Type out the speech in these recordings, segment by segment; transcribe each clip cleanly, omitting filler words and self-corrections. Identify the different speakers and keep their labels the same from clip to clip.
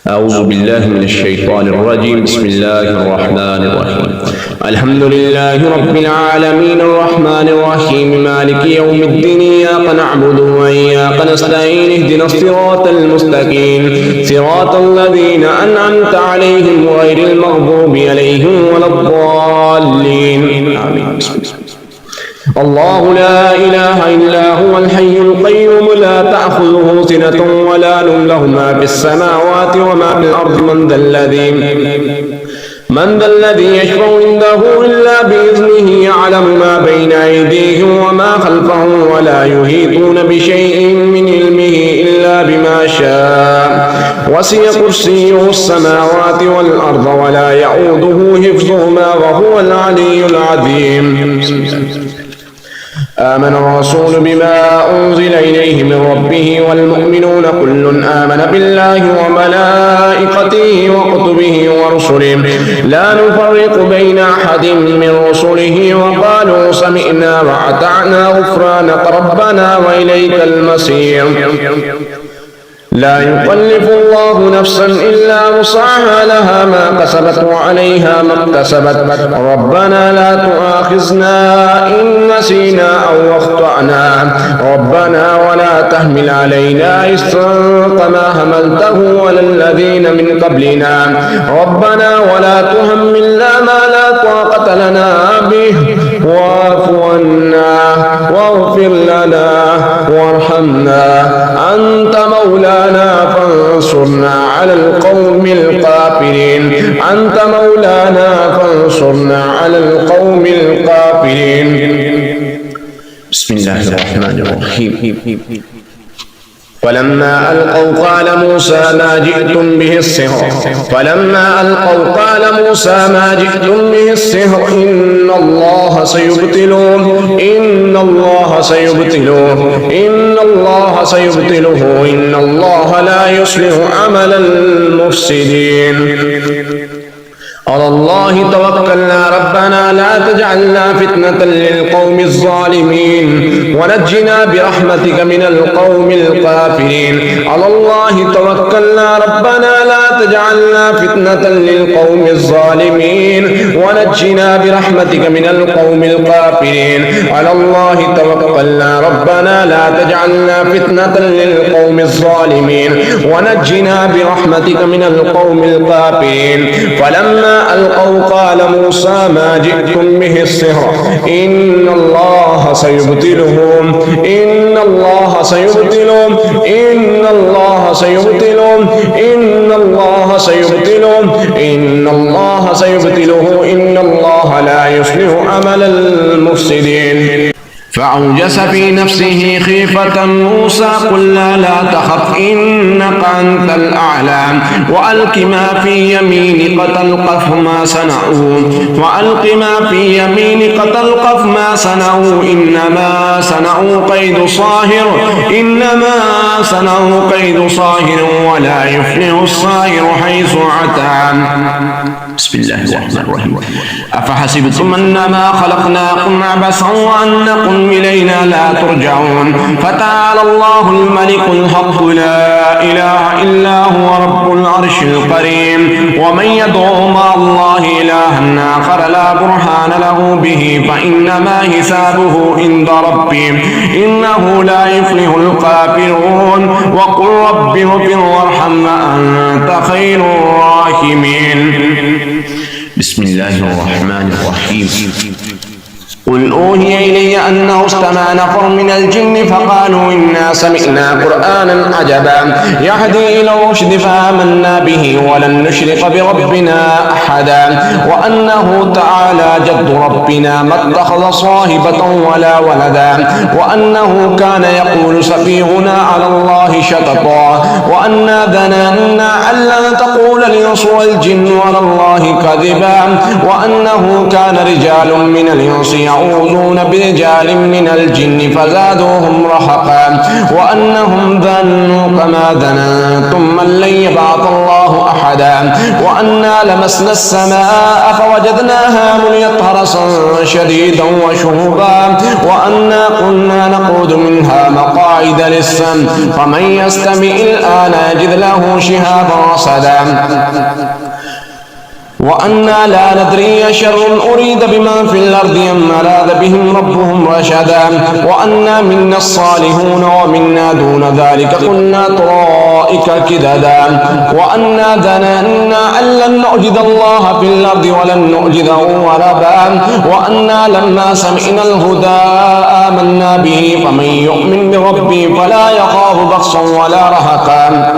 Speaker 1: أعوذ بالله من الشيطان الرجيم. بسم الله الرحمن الرحيم. الحمد لله رب العالمين الرحمن الرحيم مالك يوم الدين. إياك نعبد وإياك نستعين. اهدنا الصراط المستقيم صراط الذين أنعمت عليهم غير المغضوب عليهم ولا الضالين. آمين. الله لا إله إلا هو الحي القيوم لا تأخذه سنة ولا نوم له ما في السماوات وما في الأرض من ذا الذي يشفع عنده إلا بإذنه يعلم ما بين أيديهم وما خلفهم ولا يحيطون بشيء من علمه إلا بما شاء وسع كرسيه السماوات والأرض ولا يؤوده حفظهما وهو العلي العظيم. آمن الرسول بما أنزل إليه من ربه والمؤمنون كل آمن بالله وملائكته وكتبه ورسله لا نفرق بين أحد من رسله وقالوا سمعنا وأطعنا غفرانك ربنا وإليك المصير. لا يكلف الله نفسا إلا وسعها لها ما كسبت وعليها ما اكتسبت ربنا لا تؤاخذنا إن نسينا أو أخطأنا ربنا ولا تحمل علينا إصرا كما حملته على الذين من قبلنا ربنا ولا تحملنا ما لا طاقة لنا به واعف عنا واغفر لنا وارحمنا أنت مولانا فانصرنا على القوم الكافرين. أنت مولانا فانصرنا على القوم الكافرين. بسم الله الرحمن الرحيم. فلما ألقوا قال موسى ما جئتم به السحر إن الله سيبطله إن الله لا يصلح عمل المفسدين. على الله توكلنا ربنا لا تجعلنا فتنة للقوم الظالمين ونجنا برحمتك من القوم الكافرين. على الله توكلنا ربنا لا تجعلنا فتنة للقوم الظالمين ونجنا برحمتك من القوم الكافرين. على الله توكلنا ربنا لا تجعلنا فتنة للقوم الظالمين ونجنا برحمتك من القوم الكافرين. فلما ألقوا قال موسى ما جئتم به السحر إن الله سيبطله إن الله سيبطله إن الله سيبطله إن الله سيبطله إن الله سيبطله إن الله لا يصلح عمل المفسدين. فأوجس في نفسه خيفة موسى قلنا لا تخف إنك أنت الأعلى وألق ما في يمينك تلقف ما صنعوا إنما صنعوا كيد صاهر ولا يفلح الصاهر حيث أتى. بسم الله الرحمن الرحيم. أفحسبتم أنما خلقناكم عبثا وأنكم إلينا لا ترجعون فتعالى الله الملك الحق لا إله إلا هو رب العرش الكريم. ومن يدعو مع الله إلها آخر لا برهان له به فإنما حسابه عند ربه إنه لا يفلح الكافرون. وقل رب اغفر وارحم وأنت خير الراحمين. بسم الله الرحمن الرحيم. قل أوحي إلي أنه استمع نفر من الجن فقالوا إنا سمعنا قرآنا عجبا يهدي إلى الرشد فآمنا به ولن نشرك بربنا أحدا وأنه تعالى جد ربنا ما اتخذ صاحبة ولا ولدا وأنه كان يقول سفيهنا على الله شططا وأنا ظننا أن لن تقول الإنس والجن على الله كذبا وأنه كان رجال من الإنس يعوذون برجال من الجن فزادوهم رهقا وأنهم ظنوا كما ظننتم من لن يبعث الله أحدا أحدا وأنا لمسنا السماء فوجدناها مليت حرسا شديدا وشهبا وأنا كنا نقعد منها مقاعد للسمع فمن يستمع الآن يجد له شهابا رصدا وأنا لا ندري شر أريد بمن في الأرض أم أراد بهم ربهم رشدا وأنا منا الصالحون ومنا دون ذلك كنا طرائق كددا وأنا ظننا أن لن نعجز الله في الأرض ولن نعجزه هربا وأنا لما سمعنا الهدى آمنا به فمن يؤمن بربه فلا يخاف بخسا ولا رهقا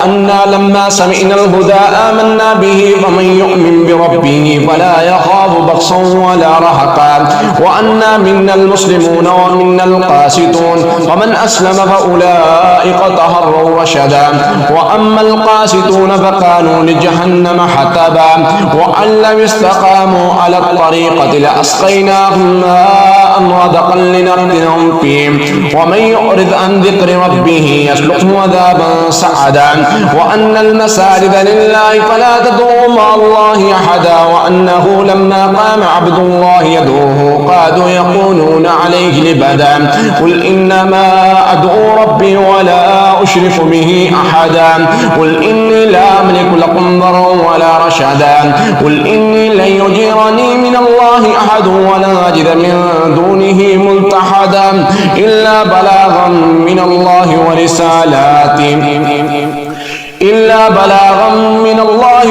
Speaker 1: أنا لما سمعنا الهدى آمنا به فمن يؤمن بربه فلا يخاف بخسا ولا رهقا وأنا منا المسلمون ومنا القاسطون فمن أسلم فأولئك طهروا رشدا وأما القاسطون فكانوا لجهنم حطبا وأن لم استقاموا على الطريقة لأسقيناهم ماء غدقا لنفتنهم فيه ومن يعرض عن ذكر ربه يسلكه عذابا سعدا وأن المساجد لله فلا تدعوا مع الله أحدا وأنه لما قام عبد الله يدعوه قادوا يكونون عليه لبدا قل إنما أدعو ربي ولا أشرك به أحدا قل إني لا أملك لكم ضرا ولا رشدا قل إني لن يجيرني من الله أحد ولا أجد من دونه ملتحدا إلا بلاغا من الله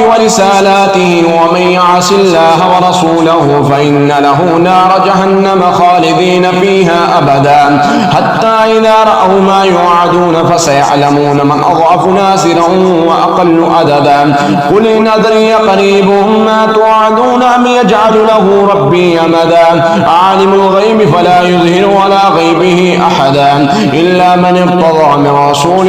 Speaker 1: ورسالاته ومن يعص الله ورسوله فإن له نار جهنم خالدين فيها أبدا حتى إذا رأوا ما يوعدون فسيعلمون من أضعف ناصرا وأقل عددا قل إن أدري قريب ما توعدون أم يجعل له ربي أمدا عالم الغيب فلا يظهر على غيبه أحدا إلا من ارتضى من رسول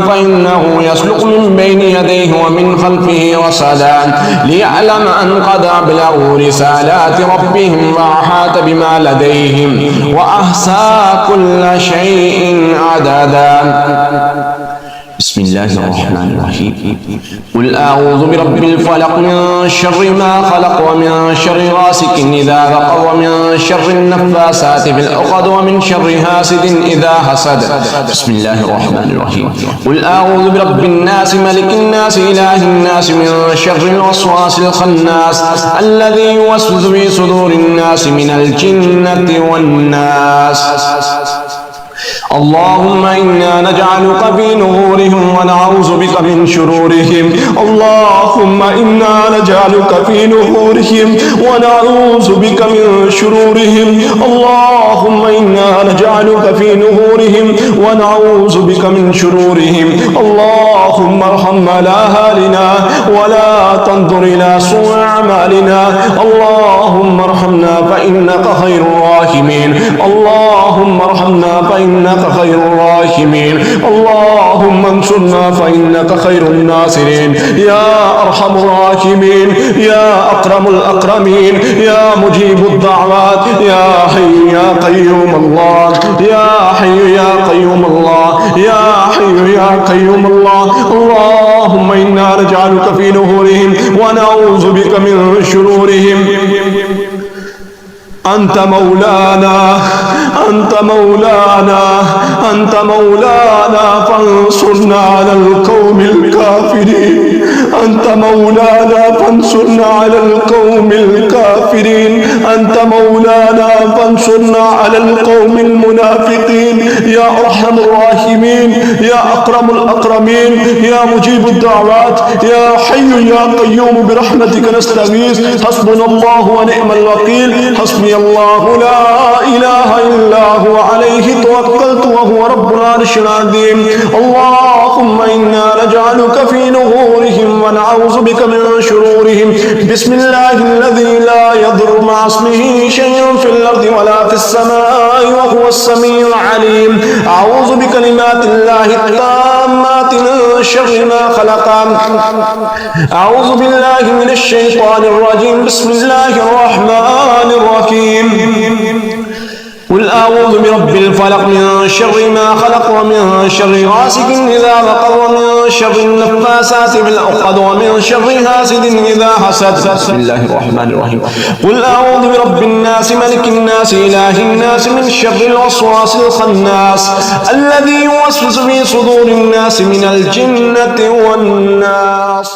Speaker 1: فإنه يسلك من بين يديه ومن خلفه رصدا ليعلم أن قد أبلغوا رسالات ربهم وأحاط بما لديهم وأحصى كل شيء عددا. بسم الله الرحمن الرحيم قل أعوذ برب الفلق من شر ما خلق ومن شر غاسق إذا وقب ومن شر النفاثات في العقد ومن شر حاسد إذا حسد. بسم الله الرحمن الرحيم قل أعوذ برب الناس ملك الناس إله الناس من شر الوسواس الخناس الذي يوسوس في صدور الناس من الجنة والناس. اللهم إنا نجعلك في نورهم ونعوذ بك من شرورهم. اللهم إنا نجعلك في نورهم ونعوذ بك من شرورهم. اللهم إنا نجعلك في نورهم ونعوذ بك من شرورهم. اللهم ارحم على أهلنا ولا تنظر إلى سوء أعمالنا. اللهم ارحمنا فإنك خير الراحمين. اللهم ارحمنا فإنك خير الراحمين. اللهم انصرنا فإنك خير الناصرين. يا أرحم الراحمين يا أكرم الأكرمين يا مجيب الدعوات يا حي يا قيوم الله يا حي يا قيوم الله يا حي يا قيوم الله. اللهم إنا نجعلك في نهورهم ونعوذ بك من شرورهم. أنت مولانا أنت مولانا أنت مولانا فانصرنا على القوم الكافرين. أنت مولانا فانصرنا على القوم الكافرين. أنت مولانا فانصرنا على القوم المنافقين. يا أرحم الراحمين يا أكرم الأكرمين يا مجيب الدعوات يا حي يا قيوم برحمتك نستغيث. حسبنا الله ونعم الوكيل. حسبي الله لا إله إلا هو عليه توكلت وهو رب العرش العظيم. اللهم إنا نجعلك في نهورهم ونعوذ بك من شرورهم. بسم الله الذي لا يضر مع اسمه شيء في الأرض ولا في السماء وهو السميع العليم. أعوذ بكلمات الله التامات من شر ما خلق. أعوذ بالله من الشيطان الرجيم. بسم الله الرحمن الرحيم. قل أعوذ برب الفلق من شر ما خلق ومن شر غاسق إذا وقب ومن شر النفاثات في العقد ومن شر حاسد إذا حسد. بسم الله الرحمن الرحيم. قل أعوذ برب الناس ملك الناس إله الناس من شر الوسواس الخناس الذي يوسوس في صدور الناس من الجنة والناس.